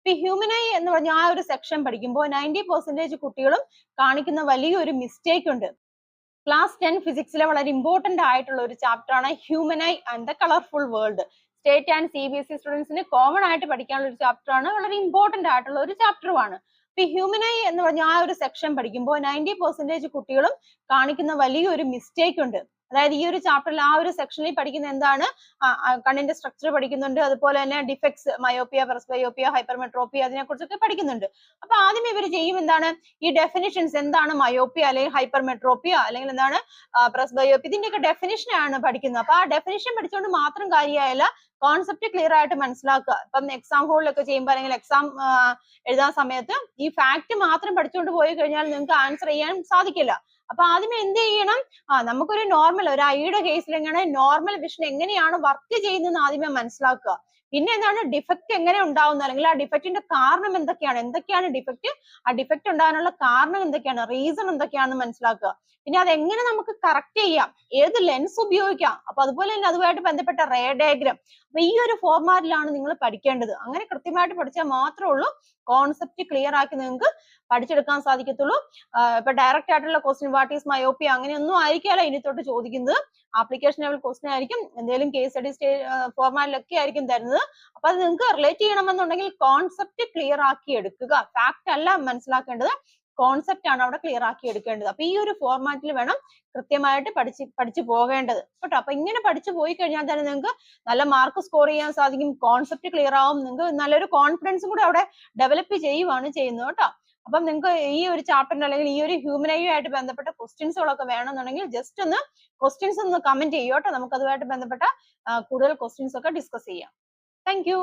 ഇപ്പൊ human I എന്ന് പറഞ്ഞ ആ ഒരു സെക്ഷൻ പഠിക്കുമ്പോൾ 90% കുട്ടികളും കാണിക്കുന്ന വലിയൊരു മിസ്റ്റേക്ക് ഉണ്ട്. ക്ലാസ് 10 ഫിസിക്സിലെ വളരെ ഇമ്പോർട്ടന്റ് ആയിട്ടുള്ള ഒരു ചാപ്റ്റർ ആണ് human I and the colourful world. State and CBSE സ്റ്റുഡൻസിന് കോമൺ ആയിട്ട് പഠിക്കാനുള്ള ഒരു ചാപ്റ്റർ ആണ്, വളരെ ഇമ്പോർട്ടന്റ് ആയിട്ടുള്ള ഒരു ചാപ്റ്ററുമാണ്. ഇപ്പൊ ഹ്യൂമൻ ഐ എന്ന് പറഞ്ഞ ആ ഒരു സെക്ഷൻ പഠിക്കുമ്പോൾ 90% കുട്ടികളും കാണിക്കുന്ന വലിയൊരു മിസ്റ്റേക്ക് ഉണ്ട്. അതായത് ഈ ഒരു ചാപ്റ്ററിൽ ആ ഒരു സെക്ഷനിൽ പഠിക്കുന്ന എന്താണ്, കണ്ണിന്റെ സ്ട്രക്ചർ പഠിക്കുന്നുണ്ട്, അതുപോലെ തന്നെ ഡിഫക്ട്സ്, മയോപ്പിയ, പ്രസ്ബയോപ്പിയ, ഹൈപ്പർമെട്രോപ്പിയ, അതിനെ കുറിച്ചൊക്കെ പഠിക്കുന്നുണ്ട്. അപ്പൊ ആദ്യം ഇവർ ചെയ്യും എന്താണ്, ഈ ഡെഫിനിഷൻസ് എന്താണ് മയോപ്പിയ അല്ലെങ്കിൽ ഹൈപ്പർമെട്രോപ്പിയ അല്ലെങ്കിൽ എന്താണ് പ്രസ്ബയോപ്പിയ, ഇതിന്റെയൊക്കെ ഡെഫിനിഷൻ ആണ് പഠിക്കുന്നത്. അപ്പൊ ആ ഡെഫിനിഷൻ പഠിച്ചുകൊണ്ട് മാത്രം കാര്യമായില്ല, കോൺസെപ്റ്റ് ക്ലിയർ ആയിട്ട് മനസ്സിലാക്കുക. ഇപ്പം എക്സാം ഹോളിലൊക്കെ ചെയ്യുമ്പോൾ അല്ലെങ്കിൽ എക്സാം എഴുതാൻ സമയത്ത് ഈ ഫാക്ട് മാത്രം പഠിച്ചുകൊണ്ട് പോയി കഴിഞ്ഞാൽ നിങ്ങൾക്ക് ആൻസർ ചെയ്യാൻ സാധിക്കില്ല. അപ്പൊ ആദ്യമേ എന്ത് ചെയ്യണം, നമുക്കൊരു നോർമൽ, ഒരു ഐയുടെ കേസിൽ എങ്ങനെ നോർമൽ വിഷൻ എങ്ങനെയാണ് വർക്ക് ചെയ്യുന്നതെന്ന് ആദ്യമേ മനസ്സിലാക്കുക. പിന്നെ എന്താണ് ഡിഫക്റ്റ് എങ്ങനെ ഉണ്ടാവുന്നത്, അല്ലെങ്കിൽ ആ ഡിഫക്റ്റിന്റെ കാരണം എന്തൊക്കെയാണ് ഡിഫക്റ്റ്, ആ ഡിഫക്റ്റ് ഉണ്ടാകാനുള്ള കാരണം എന്തൊക്കെയാണ്, റീസൺ എന്തൊക്കെയാണെന്ന് മനസ്സിലാക്കുക. പിന്നെ അതെങ്ങനെ നമുക്ക് കറക്റ്റ് ചെയ്യാം, ഏത് ലെൻസ് ഉപയോഗിക്കാം, അപ്പൊ അതുപോലെ തന്നെ അതുമായിട്ട് ബന്ധപ്പെട്ട റേ ഡയഗ്രാം. അപ്പൊ ഈ ഒരു ഫോർമാറ്റിലാണ് നിങ്ങൾ പഠിക്കേണ്ടത്. അങ്ങനെ കൃത്യമായിട്ട് പഠിച്ചാൽ മാത്രമേ ഉള്ളൂ കോൺസെപ്റ്റ് ക്ലിയർ ആക്കി നിങ്ങൾക്ക് പഠിച്ചെടുക്കാൻ സാധിക്കത്തുള്ളൂ. ഇപ്പൊ ഡയറക്റ്റ് ആയിട്ടുള്ള ക്വസ്റ്റ്യൻ വാട്ട് ഈസ് മയോപ്പിയ അങ്ങനെയൊന്നും ആയിരിക്കില്ല ഇനി തൊട്ട് ചോദിക്കുന്നത്. ആപ്ലിക്കേഷൻ ലെവൽ ക്വസ്റ്റ്യൻ ആയിരിക്കും, എന്തെങ്കിലും കേസ് സ്റ്റഡി ഫോർമാറ്റിലൊക്കെ ആയിരിക്കും തരുന്നത്. അപ്പൊ അത് നിങ്ങൾക്ക് റിലേറ്റ് ചെയ്യണമെന്നുണ്ടെങ്കിൽ കോൺസെപ്റ്റ് ക്ലിയർ ആക്കി എടുക്കുക. ഫാക്ട് അല്ല മനസ്സിലാക്കേണ്ടത്, കോൺസെപ്റ്റ് ആണ് അവിടെ ക്ലിയർ ആക്കി എടുക്കേണ്ടത്. അപ്പൊ ഈ ഒരു ഫോർമാറ്റിൽ വേണം കൃത്യമായിട്ട് പഠിച്ചു പോകേണ്ടത് കേട്ടോ. അപ്പൊ ഇങ്ങനെ പഠിച്ചു പോയി കഴിഞ്ഞാൽ തന്നെ നിങ്ങൾക്ക് നല്ല മാർക്ക് സ്കോർ ചെയ്യാൻ സാധിക്കും, കോൺസെപ്റ്റ് ക്ലിയർ ആവും, നിങ്ങൾക്ക് നല്ലൊരു കോൺഫിഡൻസും കൂടെ അവിടെ ഡെവലപ്പ് ചെയ്യുവാണ് ചെയ്യുന്നത് കേട്ടോ. അപ്പം നിങ്ങൾക്ക് ഈ ഒരു ചാപ്റ്ററിന്റെ അല്ലെങ്കിൽ ഈ ഒരു ഹ്യൂമൻ ഐ ആയിട്ട് ബന്ധപ്പെട്ട ക്വസ്റ്റ്യൻസുകളൊക്കെ വേണമെന്നുണ്ടെങ്കിൽ ജസ്റ്റ് ഒന്ന് ക്വസ്റ്റ്യൻസ് ഒന്ന് കമന്റ് ചെയ്യൂ കേട്ടോ. നമുക്ക് അതുമായിട്ട് ബന്ധപ്പെട്ട കൂടുതൽ ക്വസ്റ്റ്യൻസ് ഒക്കെ ഡിസ്കസ് ചെയ്യാം. Thank you.